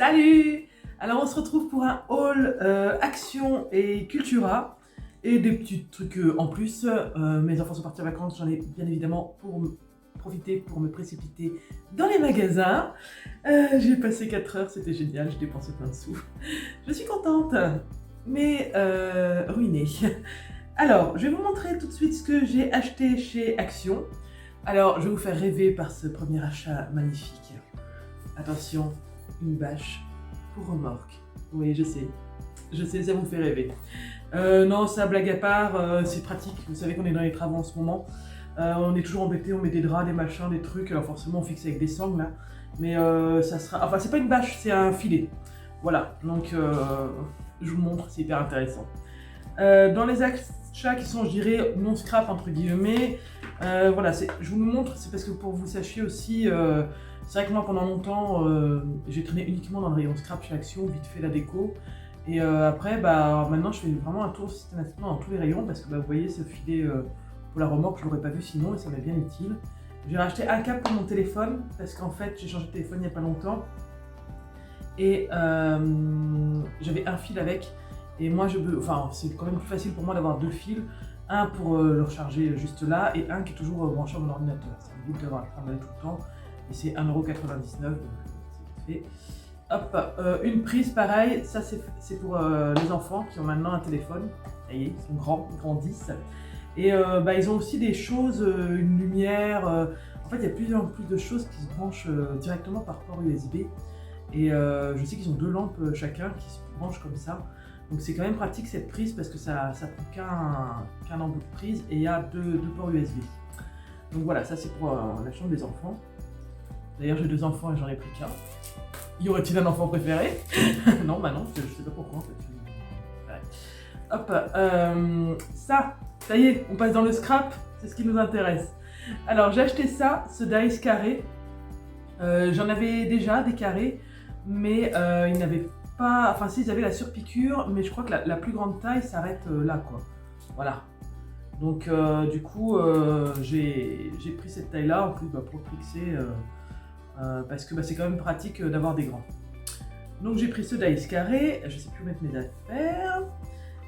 Salut! Alors on se retrouve pour un haul Action et Cultura et des petits trucs en plus. Mes enfants sont partis en vacances, j'en ai bien évidemment profité pour me précipiter dans les magasins. J'ai passé 4 heures, c'était génial, j'ai dépensé plein de sous. Je suis contente, mais ruinée. Alors, je vais vous montrer tout de suite ce que j'ai acheté chez Action. Alors, je vais vous faire rêver par ce premier achat magnifique. Attention, une bâche pour remorque. Oui, je sais, ça vous fait rêver. Non, ça, blague à part, c'est pratique. Vous savez qu'on est dans les travaux en ce moment. On est toujours embêté, on met des draps, des machins, des trucs. Alors forcément, on fixe avec des sangles là. Mais ça sera... Enfin, c'est pas une bâche, c'est un filet. Voilà, donc je vous montre, c'est hyper intéressant. Dans les achats qui sont, je dirais, non scrap entre guillemets, voilà, je vous le montre, c'est parce que pour que vous sachiez aussi, c'est vrai que moi pendant longtemps, j'ai traîné uniquement dans le rayon scrap chez Action, vite fait la déco, et après, bah, maintenant je fais vraiment un tour systématiquement dans tous les rayons, parce que bah, vous voyez ce filet pour la remorque, je l'aurais pas vu sinon, et ça m'est bien utile. J'ai racheté un câble pour mon téléphone, parce qu'en fait j'ai changé de téléphone il n'y a pas longtemps, et j'avais un fil avec. Et moi, c'est quand même plus facile pour moi d'avoir deux fils, un pour le recharger juste là et un qui est toujours branché à mon ordinateur. Ça évite d'avoir à le prendre tout le temps et c'est 1,99 €, donc c'est vite fait. Hop, une prise pareil, ça c'est pour les enfants qui ont maintenant un téléphone. Ça y est, ils sont grands, ils grandissent. Et bah, ils ont aussi des choses, une lumière. En fait, il y a plus en plus de choses qui se branchent directement par port USB. Et je sais qu'ils ont 2 lampes chacun qui se branchent comme ça. Donc c'est quand même pratique cette prise parce que ça prend qu'un embout de prise et il y a deux ports USB. Donc voilà, ça c'est pour la chambre des enfants. D'ailleurs j'ai 2 enfants et j'en ai pris qu'un. Y aurait-il un enfant préféré? Non, bah non, je sais pas pourquoi en fait. Ouais. Hop, ça y est, on passe dans le scrap, c'est ce qui nous intéresse. Alors j'ai acheté ça, ce dice carré. J'en avais déjà des carrés, mais ils n'avaient pas... Enfin si, ils avaient la surpiqûre, mais je crois que la plus grande taille s'arrête là, quoi. Voilà. Donc du coup, j'ai pris cette taille-là, en plus bah, pour fixer, parce que bah, c'est quand même pratique d'avoir des grands. Donc j'ai pris ce dice carré, je sais plus où mettre mes affaires.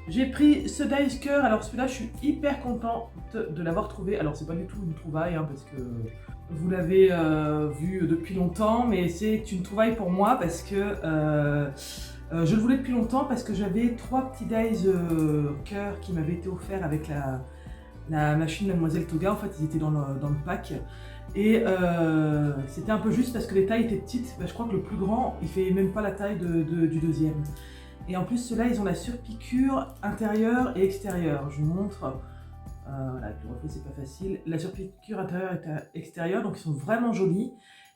J'ai pris ce dice cœur, alors celui-là je suis hyper contente de l'avoir trouvé. Alors c'est pas du tout une trouvaille, hein, parce que vous l'avez vu depuis longtemps, mais c'est une trouvaille pour moi parce que je le voulais depuis longtemps parce que j'avais 3 petits dice cœur qui m'avaient été offerts avec la machine Mademoiselle Toga. En fait ils étaient dans le pack et c'était un peu juste parce que les tailles étaient petites. Bah, je crois que le plus grand il fait même pas la taille du deuxième. Et en plus ceux-là ils ont la surpiqûre intérieure et extérieure. Je vous montre. Voilà, avec le reflet c'est pas facile. La surpiqûre intérieure et extérieure, donc ils sont vraiment jolis.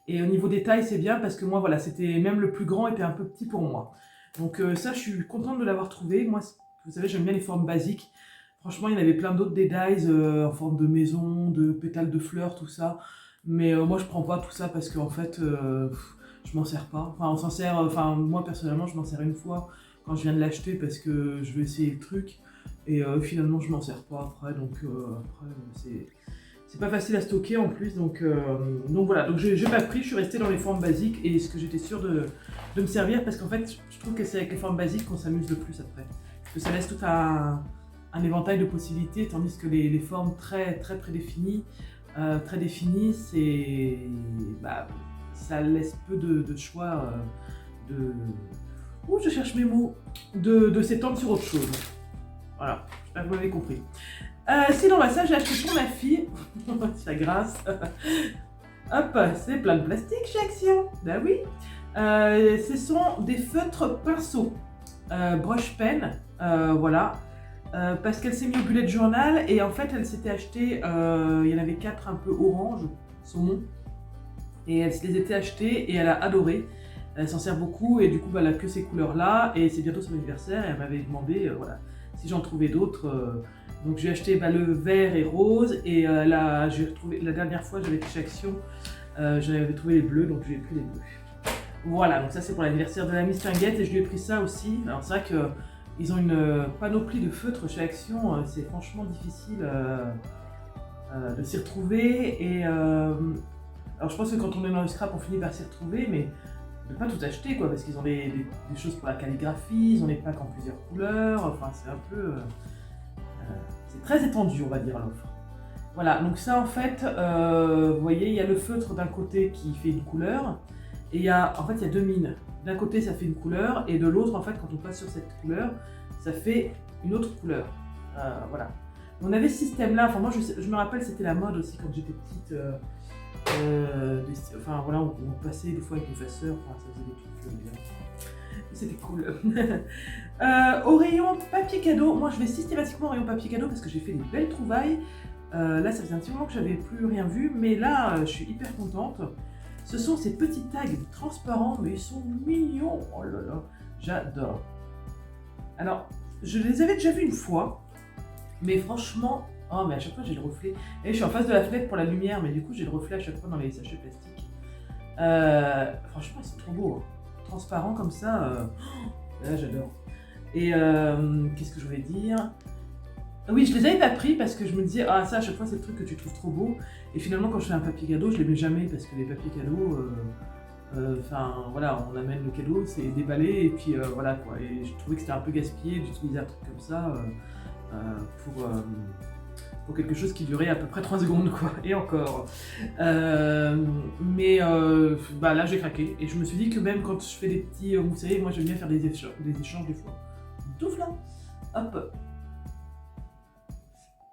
Et au niveau des tailles c'est bien parce que moi voilà, c'était même le plus grand était un peu petit pour moi. Donc ça je suis contente de l'avoir trouvé. Moi vous savez j'aime bien les formes basiques. Franchement il y en avait plein d'autres des dies en forme de maison, de pétales de fleurs, tout ça. Mais moi je prends pas tout ça parce qu'en fait je m'en sers pas. Enfin on s'en sert, enfin moi personnellement je m'en sers une fois quand je viens de l'acheter parce que je vais essayer le truc. Et finalement je m'en sers pas après, donc c'est pas facile à stocker en plus, donc voilà, donc j'ai pas pris, je suis restée dans les formes basiques et ce que j'étais sûre de me servir parce qu'en fait je trouve que c'est avec les formes basiques qu'on s'amuse le plus après. Parce que ça laisse tout un éventail de possibilités, tandis que les formes très prédéfinies, c'est bah, ça laisse peu de choix je cherche mes mots, de s'étendre sur autre chose. Voilà, j'espère que vous m'avez compris. Sinon, bah, ça, j'ai acheté pour ma fille. C'est la grâce. Hop, c'est plein de plastique chez Action. Bah oui. Ce sont des feutres pinceaux. Brush pen. Voilà. Parce qu'elle s'est mis au bullet journal et en fait, elle s'était acheté. Il y en avait 4 un peu orange, saumon. Et elle se les était achetées et elle a adoré. Elle s'en sert beaucoup et du coup, bah, elle a que ces couleurs-là. Et c'est bientôt son anniversaire et elle m'avait demandé, voilà, si j'en trouvais d'autres. Donc j'ai acheté le vert et rose et là j'ai retrouvé la dernière fois j'avais été chez Action, j'avais trouvé les bleus donc j'ai pris les bleus. Voilà, donc ça c'est pour l'anniversaire de la Mistinguette et je lui ai pris ça aussi. Alors c'est vrai qu'ils ont une panoplie de feutres chez Action, c'est franchement difficile de s'y retrouver et alors je pense que quand on est dans le scrap on finit par s'y retrouver, mais pas tout acheter, quoi, parce qu'ils ont des choses pour la calligraphie, ils ont des packs en plusieurs couleurs, enfin c'est un peu... c'est très étendu, on va dire, l'offre. Voilà, donc ça en fait, vous voyez, il y a le feutre d'un côté qui fait une couleur, et en fait il y a deux mines. D'un côté ça fait une couleur, et de l'autre en fait quand on passe sur cette couleur, ça fait une autre couleur. Voilà. On avait ce système-là, enfin moi je me rappelle c'était la mode aussi quand j'étais petite, enfin voilà, on passait des fois avec l'effaceur, enfin ça faisait des trucs bien. C'était cool. Au rayon papier cadeau, moi je vais systématiquement au rayon papier cadeau parce que j'ai fait des belles trouvailles. Là ça faisait un petit moment que j'avais plus rien vu, mais là je suis hyper contente. Ce sont ces petits tags transparents, mais ils sont mignons. Oh là là, j'adore. Alors, je les avais déjà vus une fois, mais franchement, oh mais à chaque fois j'ai le reflet. Et je suis en face de la fenêtre pour la lumière, mais du coup j'ai le reflet à chaque fois dans les sachets plastiques. Franchement ils sont trop beaux, hein. Transparents comme ça, là j'adore. Et qu'est-ce que je voulais dire? Oui, je les avais pas pris parce que je me disais, ah ça à chaque fois c'est le truc que tu trouves trop beau. Et finalement quand je fais un papier cadeau, je les mets jamais parce que les papiers cadeaux, enfin voilà, on amène le cadeau, c'est déballé et puis voilà quoi. Et je trouvais que c'était un peu gaspillé d'utiliser un truc comme ça pour quelque chose qui durait à peu près 3 secondes quoi, et encore. Mais bah là j'ai craqué et je me suis dit que même quand je fais des petits, vous savez, moi j'aime bien faire des échanges des fois. Touf là, hop.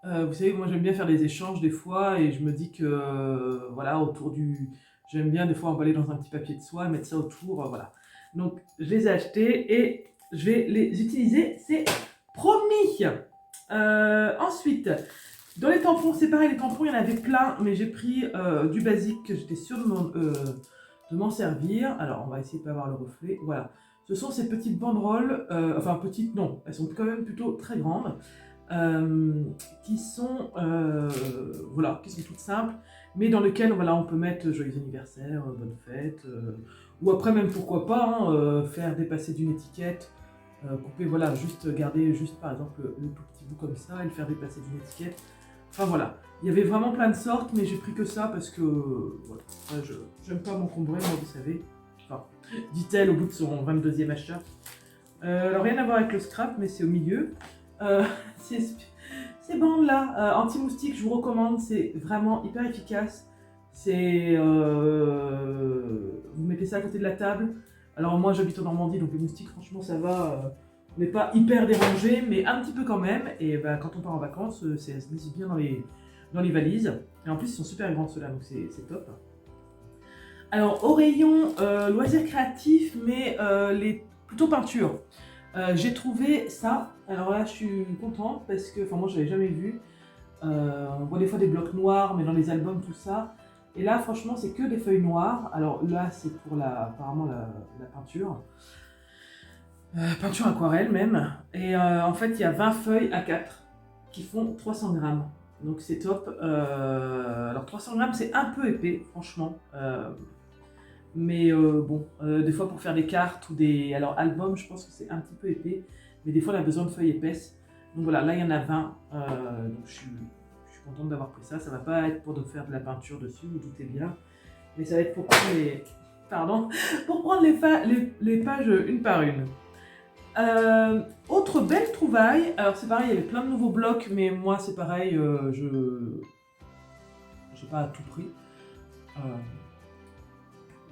Vous savez, moi j'aime bien faire des échanges des fois et je me dis que voilà, autour du... J'aime bien des fois emballer dans un petit papier de soie, mettre ça autour, voilà. Donc je les ai achetés et je vais les utiliser, c'est promis. Ensuite, dans les tampons, c'est pareil, les tampons il y en avait plein, mais j'ai pris du basique que j'étais sûre de m'en servir. Alors on va essayer de pas avoir le reflet, voilà. Ce sont ces petites banderoles, enfin petites non, elles sont quand même plutôt très grandes. Qui sont voilà, qui sont toutes simples, mais dans lesquelles voilà, on peut mettre joyeux anniversaire, bonne fête, ou après même pourquoi pas hein, faire dépasser d'une étiquette, couper voilà, juste garder juste par exemple le tout petit bout comme ça et le faire dépasser d'une étiquette. Enfin voilà, il y avait vraiment plein de sortes, mais j'ai pris que ça parce que voilà, je j'aime pas m'encombrer, moi vous savez. Enfin, dit-elle au bout de son 22e achat. Alors rien à voir avec le scrap, mais c'est au milieu. Ces bandes là, anti-moustique, je vous recommande, c'est vraiment hyper efficace. C'est vous mettez ça à côté de la table. Alors moi j'habite en Normandie, donc les moustiques franchement ça va. On n'est pas hyper dérangé, mais un petit peu quand même. Et bah, quand on part en vacances, ça se glisse bien dans les valises. Et en plus ils sont super grands ceux-là, donc c'est top. Alors au rayon loisirs créatifs, mais plutôt peinture. J'ai trouvé ça, alors là je suis contente parce que, enfin moi je l'avais jamais vu, on voit des fois des blocs noirs mais dans les albums tout ça, et là franchement c'est que des feuilles noires, alors là c'est pour apparemment la peinture, peinture aquarelle même, et en fait il y a 20 feuilles A4 qui font 300 grammes, donc c'est top. Alors 300 grammes c'est un peu épais franchement. Mais bon, des fois pour faire des cartes ou des... Alors albums, je pense que c'est un petit peu épais, mais des fois on a besoin de feuilles épaisses. Donc voilà, là il y en a 20, donc je suis contente d'avoir pris ça. Ça va pas être pour faire de la peinture dessus, vous doutez bien, mais ça va être pour prendre les... Pardon, pour prendre les pages une par une. Autre belle trouvaille, alors c'est pareil, il y avait plein de nouveaux blocs, mais moi c'est pareil, je n'ai pas tout pris.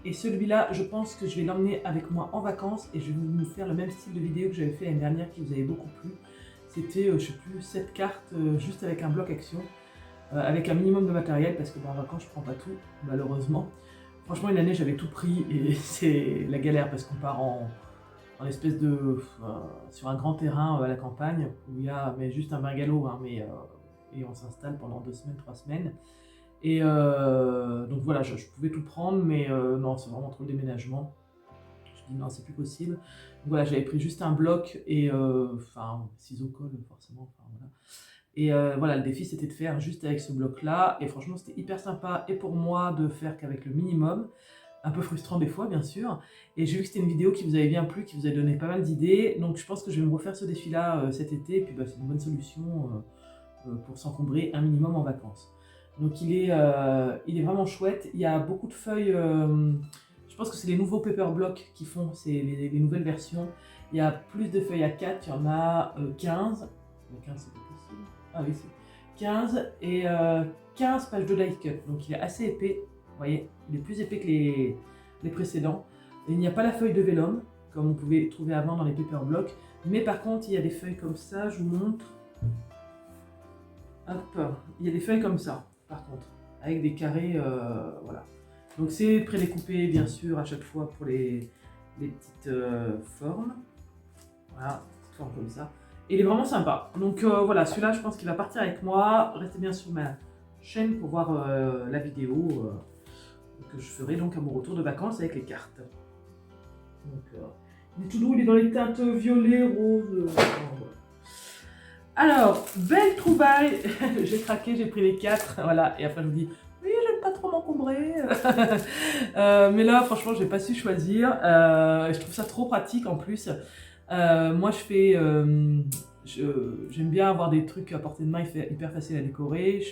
Et celui-là, je pense que je vais l'emmener avec moi en vacances et je vais vous faire le même style de vidéo que j'avais fait l'année dernière qui vous avait beaucoup plu. C'était, je sais plus, 7 cartes juste avec un bloc action, avec un minimum de matériel parce que en vacances je prends pas tout, malheureusement. Franchement, une année j'avais tout pris et c'est la galère parce qu'on part en espèce de... sur un grand terrain à la campagne où il y a juste un bungalow, hein, et on s'installe pendant 2 semaines, 3 semaines. Et donc voilà, je pouvais tout prendre, mais non, c'est vraiment trop le déménagement. Je dis non, c'est plus possible. Donc voilà, j'avais pris juste un bloc et enfin, ciseaux colle forcément. Enfin, voilà. Et voilà, le défi c'était de faire juste avec ce bloc-là. Et franchement, c'était hyper sympa et pour moi de faire qu'avec le minimum. Un peu frustrant des fois, bien sûr. Et j'ai vu que c'était une vidéo qui vous avait bien plu, qui vous a donné pas mal d'idées. Donc je pense que je vais me refaire ce défi-là cet été. Et puis bah, c'est une bonne solution pour s'encombrer un minimum en vacances. Donc il est vraiment chouette. Il y a beaucoup de feuilles, je pense pense que c'est les nouveaux paper blocks qui font, c'est les nouvelles versions. Il y a plus de feuilles à 4, il y en a 15. 15 c'est pas possible. Ah oui, c'est 15 et 15 pages de die cut. Donc il est assez épais, vous voyez, il est plus épais que les précédents. Et il n'y a pas la feuille de vélum, comme on pouvait trouver avant dans les paper blocks. Mais par contre, il y a des feuilles comme ça, je vous montre. Hop, il y a des feuilles comme ça, par contre, avec des carrés, voilà. Donc c'est prédécoupé, bien sûr, à chaque fois pour les petites formes. Voilà, petite forme comme ça. Et il est vraiment sympa. Donc voilà, celui-là, je pense qu'il va partir avec moi. Restez bien sur ma chaîne pour voir la vidéo que je ferai donc à mon retour de vacances avec les cartes. Donc, il est tout doux, il est dans les teintes violet, rose. Voilà. Alors, belle trouvaille. J'ai craqué, j'ai pris les 4. Voilà, et après je me dis, oui, j'aime pas trop m'encombrer. Mais là, franchement, j'ai pas su choisir. Je trouve ça trop pratique en plus. Moi, je fais. J'aime bien avoir des trucs à portée de main hyper facile à décorer.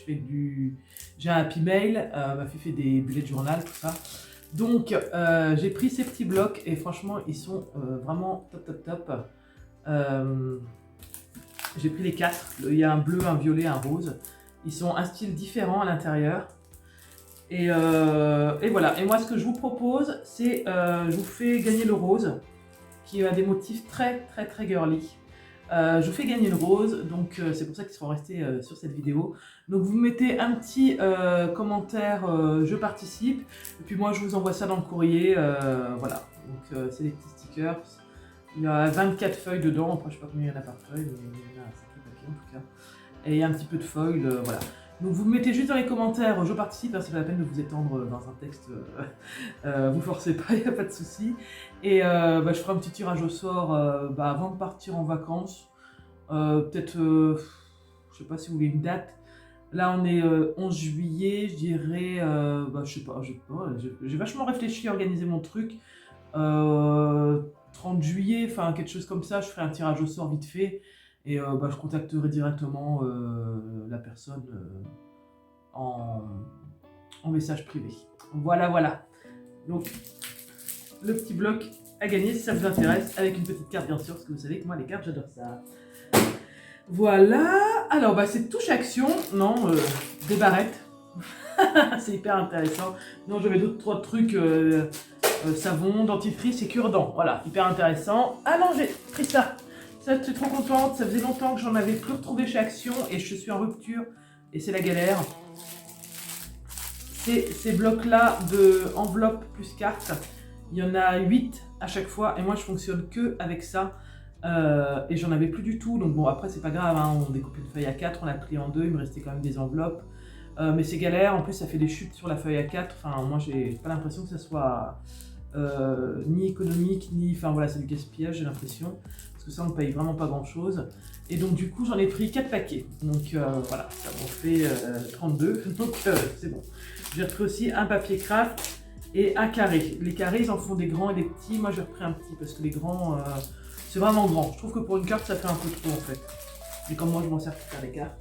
J'ai un Happy Mail, ma fille fait des bullet journal, tout ça. Donc j'ai pris ces petits blocs et franchement ils sont vraiment top. J'ai pris les 4, il y a un bleu, un violet, un rose. Ils sont un style différent à l'intérieur. Et voilà, et moi ce que je vous propose, c'est je vous fais gagner le rose, qui a des motifs très girly. Je vous fais gagner le rose, donc c'est pour ça qu'ils seront restés sur cette vidéo. Donc vous mettez un petit commentaire, je participe, et puis moi je vous envoie ça dans le courrier, voilà. Donc c'est des petits stickers, il y a 24 feuilles dedans, après je sais pas combien il y en a par feuille, mais il y en a un sacré papier en tout cas. Et il y a un petit peu de foil, voilà. Donc vous mettez juste dans les commentaires, je participe, hein, c'est pas la peine de vous étendre dans un texte, vous forcez pas, il n'y a pas de souci. Et je ferai un petit tirage au sort avant de partir en vacances, peut-être, je sais pas si vous voulez une date. Là on est 11 juillet, je dirais, je sais pas, j'ai vachement réfléchi à organiser mon truc. 30 juillet, enfin quelque chose comme ça, je ferai un tirage au sort vite fait. Et je contacterai directement la personne en message privé. Voilà. Donc, le petit bloc à gagner si ça vous intéresse, avec une petite carte bien sûr, parce que vous savez que moi les cartes j'adore ça. Voilà, alors c'est touche action, non, des barrettes, c'est hyper intéressant. Non, j'avais trois trucs, savon, dentifrice et cure-dent, voilà, hyper intéressant. Ah non, j'ai pris ça. Ça, je suis trop contente, ça faisait longtemps que j'en avais plus retrouvé chez Action et je suis en rupture et c'est la galère. Ces blocs-là de enveloppe plus carte, il y en a 8 à chaque fois et moi je fonctionne que avec ça et j'en avais plus du tout. Donc bon, après c'est pas grave, hein, on découpe une feuille à 4, on l'a pris en 2, il me restait quand même des enveloppes. Mais c'est galère, en plus ça fait des chutes sur la feuille à 4, enfin moi j'ai pas l'impression que ça soit ni économique, ni... Enfin voilà, c'est du gaspillage j'ai l'impression. Parce que ça on paye vraiment pas grand chose. Et donc du coup j'en ai pris 4 paquets. Donc voilà, ça m'en fait 32. Donc c'est bon. J'ai repris aussi un papier craft et un carré. Les carrés ils en font des grands et des petits. Moi j'ai repris un petit parce que les grands c'est vraiment grand. Je trouve que pour une carte ça fait un peu trop en fait. Mais comme moi je m'en sers pour faire les cartes.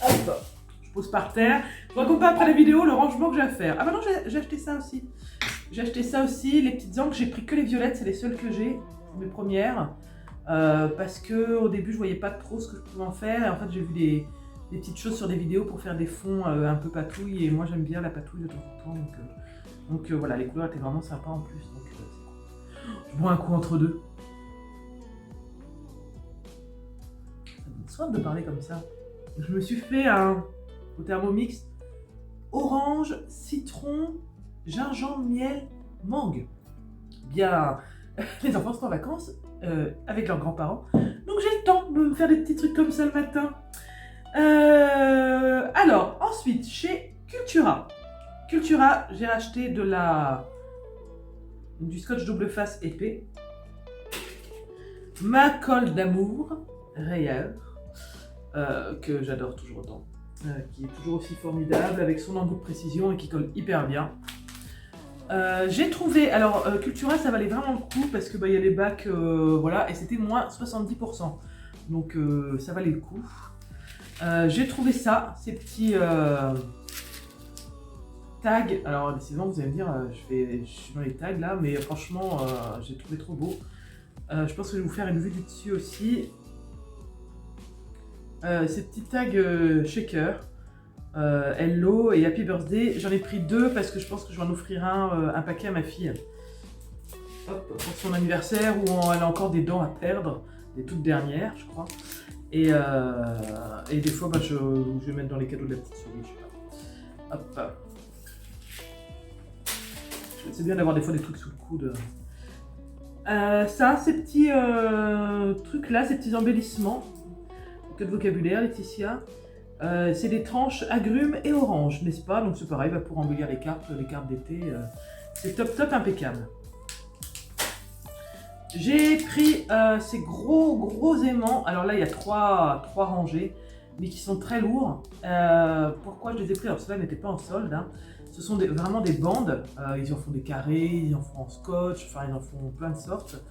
Hop, je pose par terre. Je vous raconte pas après la vidéo le rangement que j'ai à faire. Ah bah non, j'ai acheté ça aussi. J'ai acheté ça aussi. Les petites encres, j'ai pris que les violettes, c'est les seules que j'ai. Mes premières. Parce que au début je voyais pas trop ce que je pouvais en faire et en fait j'ai vu des petites choses sur des vidéos pour faire des fonds un peu patouille et moi j'aime bien la patouille de temps en temps donc voilà, les couleurs étaient vraiment sympas en plus donc je bois un coup entre deux. Ça donne soif de parler comme ça. Je me suis fait au Thermomix orange, citron, gingembre, miel, mangue. Bien, les enfants sont en vacances avec leurs grands-parents. Donc j'ai le temps de me faire des petits trucs comme ça le matin. Alors, ensuite, chez Cultura. Cultura, j'ai acheté du scotch double face épais. Ma colle d'amour, Rayer, que j'adore toujours autant. Qui est toujours aussi formidable, avec son embout de précision et qui colle hyper bien. J'ai trouvé, alors Cultura ça valait vraiment le coup parce que y a les bacs, voilà, et c'était moins 70%, donc ça valait le coup. J'ai trouvé ça, ces petits tags. Alors décidément vous allez me dire, je suis dans les tags là, mais franchement j'ai trouvé trop beau. Je pense que je vais vous faire une vue du dessus aussi. Ces petits tags shaker, Hello et Happy Birthday. J'en ai pris 2 parce que je pense que je vais en offrir un paquet à ma fille. Hop, pour son anniversaire où elle a encore des dents à perdre, les toutes dernières je crois. Et des fois je vais mettre dans les cadeaux de la petite souris, je sais pas. Hop. C'est bien d'avoir des fois des trucs sous le coude. Ça, ces petits trucs là, ces petits embellissements. Que de vocabulaire, Laetitia. C'est des tranches agrumes et orange, n'est-ce pas? Donc c'est pareil, pour embellir les cartes d'été. C'est top impeccable. J'ai pris ces gros aimants. Alors là, il y a trois rangées, mais qui sont très lourds. Pourquoi je les ai pris? Alors ceux-là n'étaient pas en solde. Hein. Ce sont vraiment des bandes. Ils en font des carrés, ils en font en scotch, enfin ils en font plein de sortes.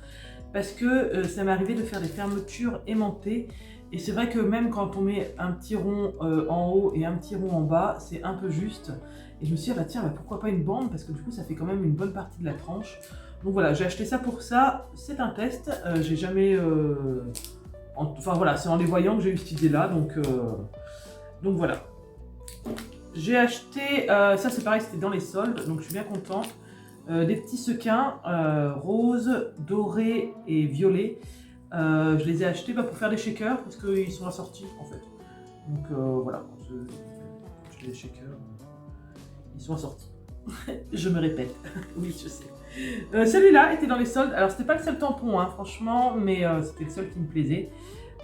Parce que ça m'est arrivé de faire des fermetures aimantées. Et c'est vrai que même quand on met un petit rond en haut et un petit rond en bas, c'est un peu juste. Et je me suis dit, tiens, pourquoi pas une bande? Parce que du coup, ça fait quand même une bonne partie de la tranche. Donc voilà, j'ai acheté ça pour ça. C'est un test. J'ai jamais... Enfin voilà, c'est en les voyant que j'ai eu cette idée-là. Donc voilà. J'ai acheté... ça, c'est pareil, c'était dans les soldes. Donc je suis bien content. Des petits sequins roses, dorés et violets. Je les ai achetés pour faire des shakers parce qu'ils sont assortis en fait. Donc voilà, je fais des shakers, ils sont assortis. Je me répète, oui je sais. Celui-là était dans les soldes, alors c'était pas le seul tampon hein, franchement, mais c'était le seul qui me plaisait.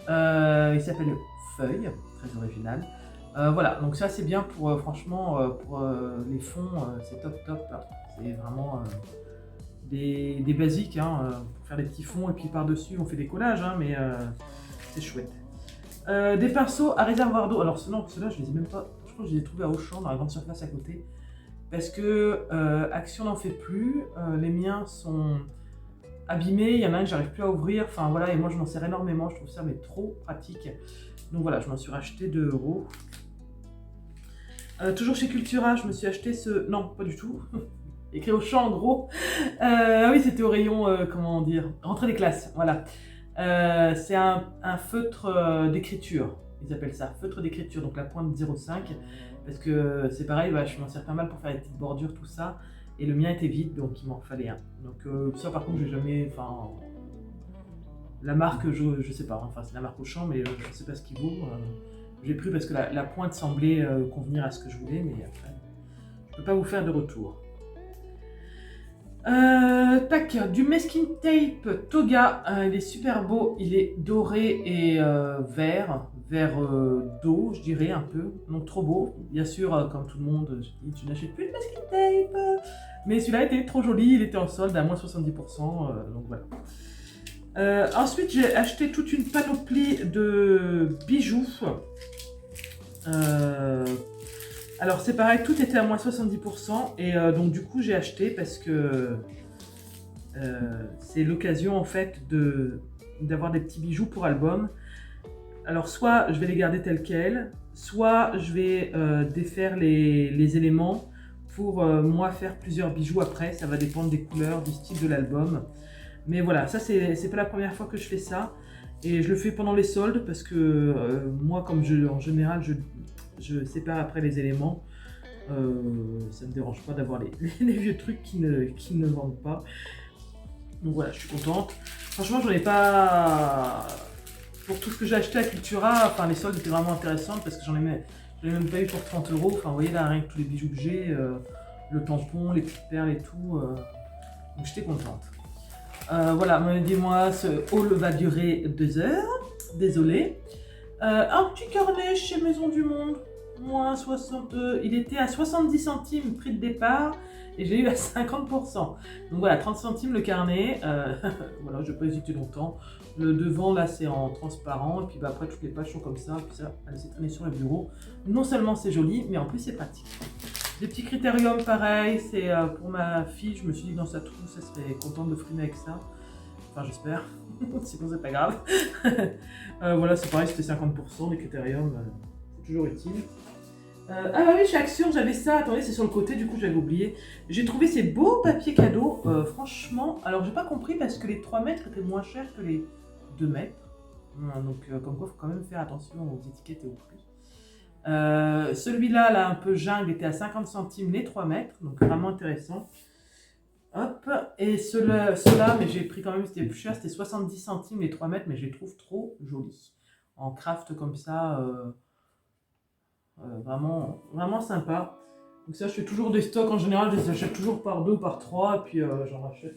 Il s'appelle Feuille, très original. Voilà, donc ça c'est bien pour franchement pour les fonds, c'est top. C'est vraiment... des basiques hein, pour faire des petits fonds et puis par-dessus on fait des collages, hein, mais c'est chouette. Des pinceaux à réservoir d'eau. Alors ceux-là je les ai même pas, je crois que je les ai trouvés à Auchan dans la grande surface à côté. Parce que Action n'en fait plus, les miens sont abîmés, il y en a un que j'arrive plus à ouvrir, enfin voilà, et moi je m'en sers énormément, je trouve ça mais trop pratique. Donc voilà, je m'en suis racheté 2 €. Toujours chez Cultura, je me suis acheté ce... Non, pas du tout. Écrit au champ en gros. Ah oui, c'était au rayon, comment dire, rentrée des classes, voilà. C'est un feutre d'écriture, ils appellent ça, feutre d'écriture, donc la pointe 0,5. Parce que c'est pareil, je m'en sers pas mal pour faire les petites bordures, tout ça. Et le mien était vide, donc il m'en fallait un. Donc ça par contre, j'ai jamais... Enfin, la marque, je sais pas, enfin c'est la marque Auchan, mais je sais pas ce qu'il vaut. J'ai pris parce que la pointe semblait convenir à ce que je voulais, mais après, je peux pas vous faire de retour. Tac, du masking tape Toga, il est super beau, il est doré et vert d'eau, je dirais un peu, donc trop beau. Bien sûr, comme tout le monde, je dis tu n'achètes plus de masking tape, mais celui-là était trop joli, il était en solde à moins 70%, donc voilà. Ensuite, j'ai acheté toute une panoplie de bijoux. Alors c'est pareil, tout était à moins 70% et donc du coup j'ai acheté parce que c'est l'occasion en fait d'avoir des petits bijoux pour album. Alors soit je vais les garder tels quels, soit je vais défaire les éléments pour moi faire plusieurs bijoux après, ça va dépendre des couleurs, du style de l'album. Mais voilà, ça c'est pas la première fois que je fais ça et je le fais pendant les soldes parce que moi comme en général je sépare après les éléments, ça ne me dérange pas d'avoir les vieux trucs qui ne vendent pas. Donc voilà, je suis contente. Franchement, j'en ai pas... Pour tout ce que j'ai acheté à Cultura, enfin les soldes étaient vraiment intéressantes parce que j'en ai même pas eu pour 30 €. Enfin vous voyez là, rien que tous les bijoux que j'ai, le tampon, les petites perles et tout. Donc j'étais contente. Voilà, dis-moi, ce haul va durer 2 heures. Désolée. Un petit carnet chez Maison du Monde. Moins 60, il était à 70 centimes prix de départ et j'ai eu à 50%. Donc voilà, 30 centimes le carnet. Voilà, je vais pas hésiter longtemps. Le devant là c'est en transparent et puis après toutes les pages sont comme ça. Puis ça, elle s'est traînée sur le bureau. Non seulement c'est joli, mais en plus c'est pratique. Des petits critériums pareil, c'est pour ma fille. Je me suis dit que dans sa trousse, elle serait contente de frimer avec ça. Enfin j'espère, sinon c'est pas grave. Voilà, c'est pareil, c'était 50%, les critériums, c'est toujours utile. Ah bah oui, chez Action, j'avais ça. Attendez, c'est sur le côté, du coup, j'avais oublié. J'ai trouvé ces beaux papiers cadeaux. Franchement, alors j'ai pas compris parce que les 3 mètres étaient moins chers que les 2 mètres. Donc, comme quoi, il faut quand même faire attention aux étiquettes et aux prix. Celui-là, là, un peu jungle, était à 50 centimes les 3 mètres. Donc, vraiment intéressant. Hop. Et ceux-là, mais j'ai pris quand même, c'était plus cher, c'était 70 centimes les 3 mètres, mais je les trouve trop jolis. En craft comme ça. Vraiment, vraiment sympa. Donc ça, je fais toujours des stocks. En général, je les achète toujours par 2 ou par 3. Et puis, j'en rachète.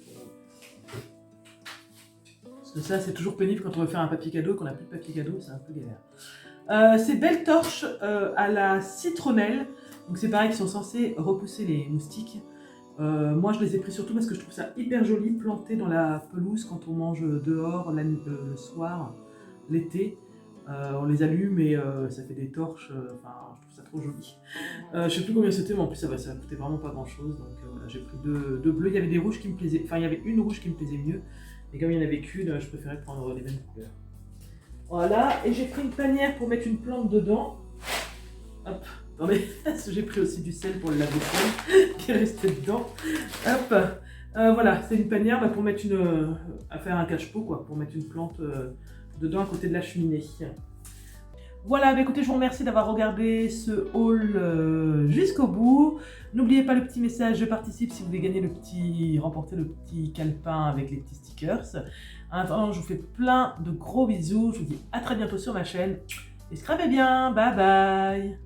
Parce que ça, c'est toujours pénible quand on veut faire un papier cadeau. Qu'on n'a plus de papier cadeau, c'est un peu galère. Ces belles torches à la citronnelle. Donc c'est pareil, qui sont censées repousser les moustiques. Moi, je les ai pris surtout parce que je trouve ça hyper joli, planté dans la pelouse quand on mange dehors le soir, l'été. On les allume et ça fait des torches, enfin je trouve ça trop joli. Je sais plus combien c'était, mais en plus ça coûtait vraiment pas grand chose. Donc voilà, j'ai pris deux bleus. Il y avait des rouges qui me plaisaient, enfin il y avait une rouge qui me plaisait mieux. Et comme il n'y en avait qu'une, je préférais prendre les mêmes couleurs. Voilà, et j'ai pris une panière pour mettre une plante dedans. Hop, attendez, j'ai pris aussi du sel pour le lave-vaisselle qui est resté dedans. Hop, voilà, c'est une panière pour mettre à faire un cache-pot quoi, pour mettre une plante dedans à côté de la cheminée. Voilà, bah écoutez, je vous remercie d'avoir regardé ce haul jusqu'au bout. N'oubliez pas le petit message, je participe si vous voulez gagner remporter le petit calepin avec les petits stickers. En attendant, je vous fais plein de gros bisous. Je vous dis à très bientôt sur ma chaîne. Et scrapez bien, bye bye.